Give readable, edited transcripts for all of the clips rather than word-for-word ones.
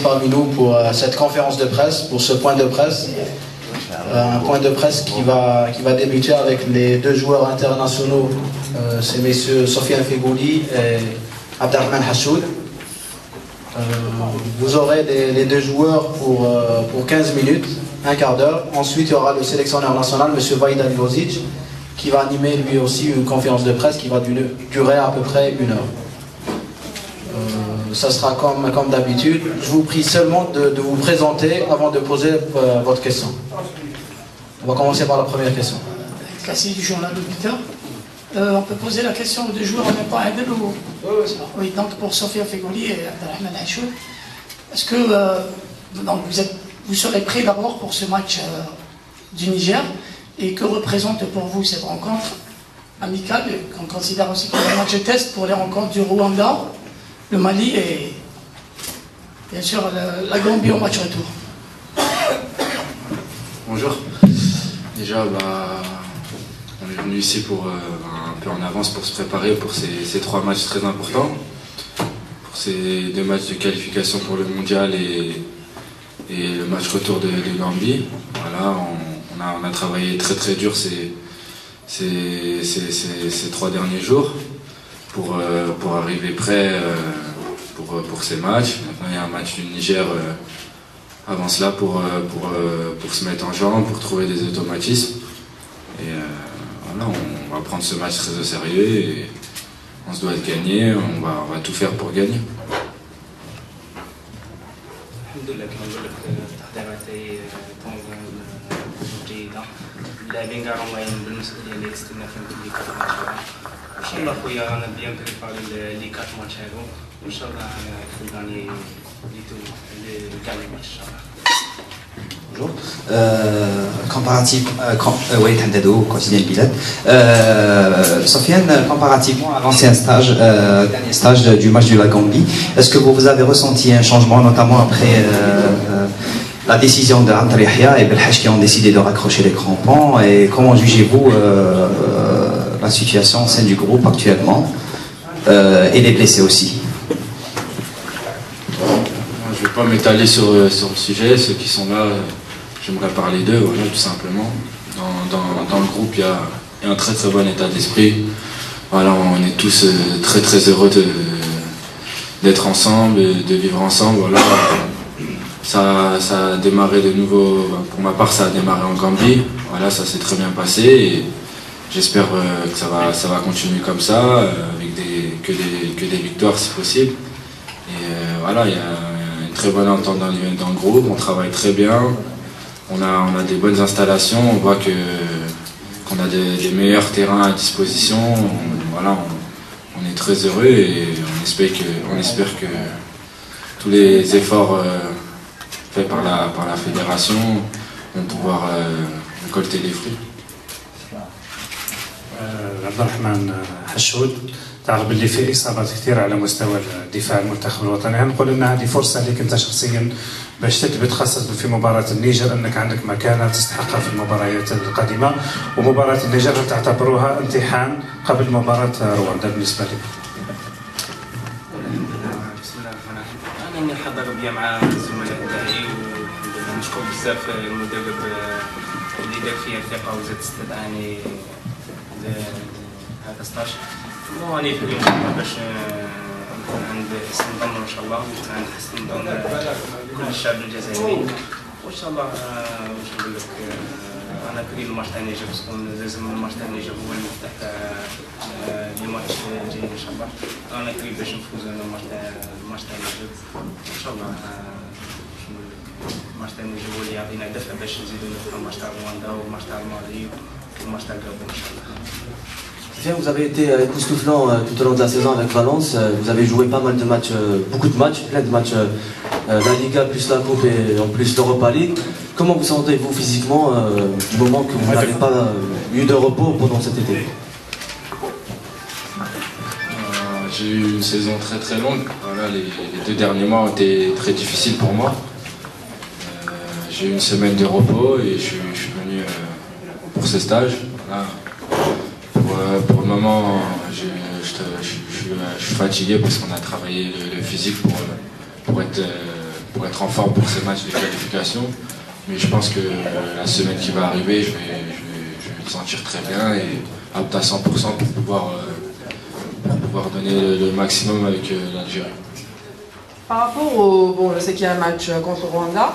parmi nous pour cette conférence de presse, pour ce point de presse. Un point de presse qui va débuter avec les deux joueurs internationaux, c'est messieurs Sofiane Fegouli et Abdelrahman Hassoud. Vous aurez les deux joueurs pour 15 minutes, un quart d'heure. Ensuite, il y aura le sélectionneur national, monsieur Vaïd Alilozic, qui va animer lui aussi une conférence de presse qui va durer à peu près 1 heure. Ça sera comme d'habitude. Je vous prie seulement de vous présenter avant de poser votre question. On va commencer par la première question. Cassie du journal Auditeur. On peut poser la question aux deux joueurs en même temps. Oui, donc pour Sofiane Fegouli et Abdelrahman Hassoud. Est-ce que vous serez prêts d'abord pour ce match du Niger? Et que représente pour vous cette rencontre amicale? On considère aussi qu'il y a un match test pour les rencontres du Rwanda, le Mali et bien sûr la Gambie au match retour. Bonjour. Déjà, on est venu ici pour un peu en avance pour se préparer pour ces 3 matchs très importants. Pour ces 2 matchs de qualification pour le mondial et le match retour de Gambie. Voilà, on a travaillé très très dur ces 3 derniers jours pour arriver prêt pour ces matchs. Maintenant, il y a un match du Niger avant cela pour se mettre en jambe, pour trouver des automatismes. Et voilà, on va prendre ce match très au sérieux et on se doit de gagner, on va tout faire pour gagner. اللاعبين كاع راهم بالنسبه لي الاكسترنال في لي 4 ماتش ان شاء الله خويا انا بيان بريباري لي 4 ماتش هادو وان شاء الله نكون غاني لي تو كاع لي ماتش ان شاء الله. Bonjour. Oui, Tandado, quotidien Bilal. Sofiane, comparativement à l'ancien stage, dernier stage du match de la Gambie, est-ce que vous avez ressenti un changement, notamment après la décision de Antar Yahya et Belhach qui ont décidé de raccrocher les crampons? Et comment jugez-vous la situation au sein du groupe actuellement et les blessés aussi? Je ne vais pas m'étaler sur le sujet, ceux qui sont là, j'aimerais parler d'eux, voilà, tout simplement. Dans le groupe, il y a un très très bon état d'esprit. Voilà, on est tous très très heureux d'être ensemble, de vivre ensemble. Voilà. Ça a démarré de nouveau, pour ma part ça a démarré en Gambie, voilà, ça s'est très bien passé et j'espère que ça va continuer comme ça, avec que des victoires si possible. Et voilà, il y a une très bonne entente dans le groupe, on travaille très bien, on a des bonnes installations, on voit qu'on a des meilleurs terrains à disposition, voilà, on est très heureux et on espère que tous les efforts faits par la fédération vont pouvoir récolter des fruits. Abdelrahman Hassoud, تعرف باللي في اصابات كثيره على مستوى الدفاع المنتخب الوطني، نقول ان هذه فرصه لك انت شخصيا باش تثبت خاصه في مباراه النيجر انك عندك مكانه تستحقها في المباريات القادمه، ومباراه النيجر هل تعتبروها امتحان قبل مباراه رواندا بالنسبه لك؟ بسم الله الرحمن الرحيم. انا نحضر بيا مع الزملاء تاعي ونشكر بزاف المدرب اللي دار فيا الثقه وزاد استدعاني هذا ستاج. راني في اليوم باش نكون عند حسن ظن ان شاء الله، ونكون عند حسن ظن كل الشعب الجزائري وان شاء الله. واش نقول لك، انا كريم الماتش تاع النيجر باسكو لازم الماتش تاع النيجر هو المفتاح تاع لي ماتش الجايين ان شاء الله. انا كريم باش نفوز انا الماتش تاع النيجر ان شاء الله. واش نقول لك، الماتش تاع النيجر هو اللي يعطينا دفع باش نزيدو نفهم الماتش تاع رواندا والماتش تاع المالي والماتش تاع الكابون ان شاء الله. Vous avez été époustouflant tout au long de la saison avec Valence. Vous avez joué pas mal de matchs, beaucoup de matchs, plein de matchs, la Liga plus la Coupe et en plus l'Europa League. Comment vous sentez-vous physiquement du moment que vous n'avez pas eu de repos pendant cet été? J'ai eu une saison très très longue. Voilà, les 2 derniers mois ont été très difficiles pour moi. J'ai eu une semaine de repos et je suis venu pour ce stage. Voilà. Pour le moment, je suis fatigué parce qu'on a travaillé le physique pour être pour être en forme pour ces matchs de qualification. Mais je pense que la semaine qui va arriver, je vais me sentir très bien et apte à 100% pour pouvoir donner le maximum avec l'Algérie. Par rapport au... Bon, je sais qu'il y a un match contre le Rwanda,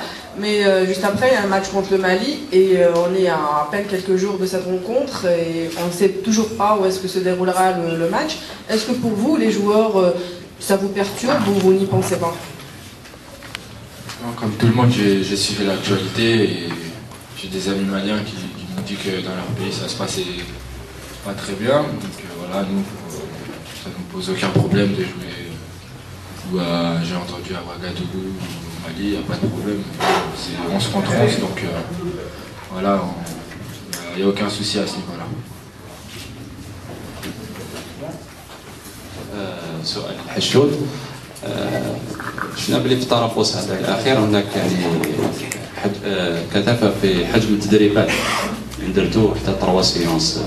mais juste après, il y a un match contre le Mali, et on est à peine quelques jours de cette rencontre, et on ne sait toujours pas où est-ce que se déroulera le match. Est-ce que pour vous, les joueurs, ça vous perturbe ou vous n'y pensez pas? Non, comme tout le monde, j'ai suivi l'actualité, et j'ai des amis maliens qui m'ont dit que dans leur pays, ça se passait pas très bien. Donc voilà, nous, ça ne nous pose aucun problème de jouer. J'ai entendu à Ouagadougou ou au Mali, il n'y a pas de problème. C'est 11 contre 11, donc voilà, il n'y a aucun souci à ce niveau-là. سؤال حشود شفنا بلي في التنافس هذا الاخير هناك يعني كثافه في حجم التدريبات درتو حتى 3 سيونس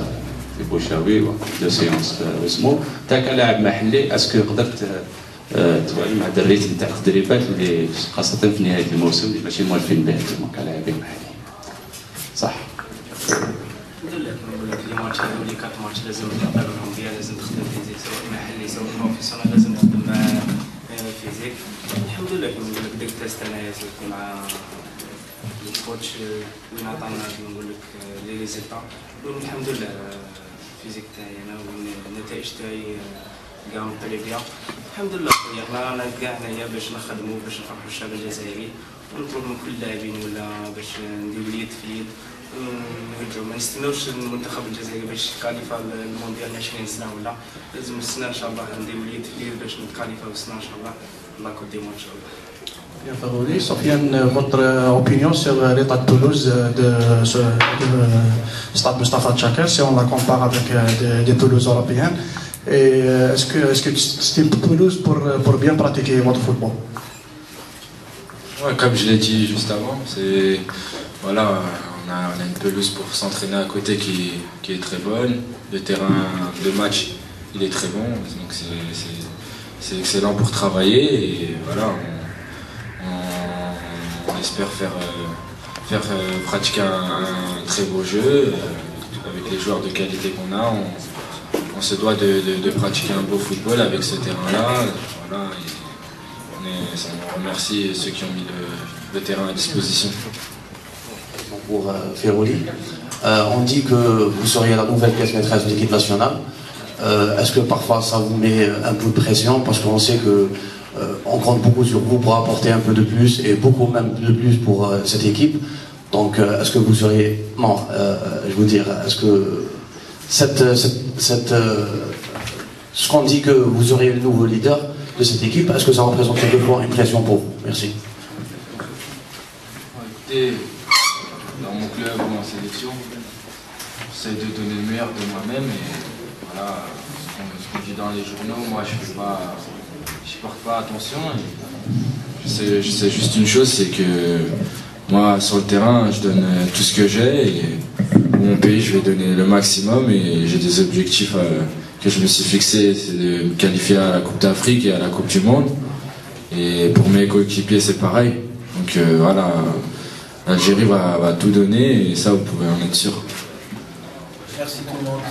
في بوشاوي و 2 سيونس في وسمو. انت كلاعب محلي اسكو قدرت توالي مع الريتم تاع التدريبات اللي خاصه في نهايه الموسم اللي ماشي موالفين به انتم كلاعبين محليين صح؟ نقول لك لي ماتش هذو لي 4 ماتش لازم تقابلهم بها، لازم تخدم فيزيك سواء محلي سواء بروفيسيونال، لازم تخدم فيزيك. الحمد لله كيما نقول لك ديك التيست انايا سيرتي مع الكوتش وين عطانا كيما نقول لك لي ريزلتا، الحمد لله الفيزيك تاعي انا والنتائج تاعي كاع مطلي بها الحمد لله. رانا كاع هنايا باش نخدموا باش نفرحوا الشعب الجزائري، ونطلب من كل اللاعبين ولا باش نديروا اليد في اليد ونرجعوا. ما نستناوش المنتخب الجزائري باش يتكاليفا المونديال 20 سنه، ولا لازم السنه ان شاء الله نديروا اليد في اليد باش نتكاليفا السنه ان شاء الله لا كوب دي مون ان شاء الله. Bien, Farouli, Sofiane, votre opinion sur l'état de Toulouse de ce stade Moustapha Tchaker, si on la compare avec des Toulouses européennes, et est-ce que tu estimes Toulouse pour bien pratiquer votre football? Ouais, comme je l'ai dit juste avant, voilà, on a une pelouse pour s'entraîner à côté qui est très bonne, le terrain de match il est très bon, donc c'est excellent pour travailler, et voilà, on espère faire pratiquer un très beau jeu avec les joueurs de qualité qu'on a. On se doit de pratiquer un beau football avec ce terrain-là. Voilà, on remercie ceux qui ont mis le terrain à disposition. Pour Ferroli, on dit que vous seriez la nouvelle pièce maîtresse de l'équipe nationale. Est-ce que parfois ça vous met un peu de pression, parce qu'on sait que on compte beaucoup sur vous pour apporter un peu de plus, et beaucoup même de plus pour cette équipe. Donc est-ce que vous seriez... Non, je veux dire, est-ce que ce qu'on dit que vous aurez le nouveau leader de cette équipe, est-ce que ça représente quelquefois une pression pour vous? Merci. Écoutez, dans mon club ou en sélection, j'essaie de donner le meilleur de moi-même, et voilà, ce qu'on dit dans les journaux, moi je porte pas attention. Je sais juste une chose, c'est que moi sur le terrain je donne tout ce que j'ai, et pour mon pays je vais donner le maximum, et j'ai des objectifs que je me suis fixés, c'est de me qualifier à la Coupe d'Afrique et à la Coupe du Monde, et pour mes coéquipiers c'est pareil. Donc voilà, l'Algérie va tout donner, et ça vous pouvez en être sûr. Merci tout le monde.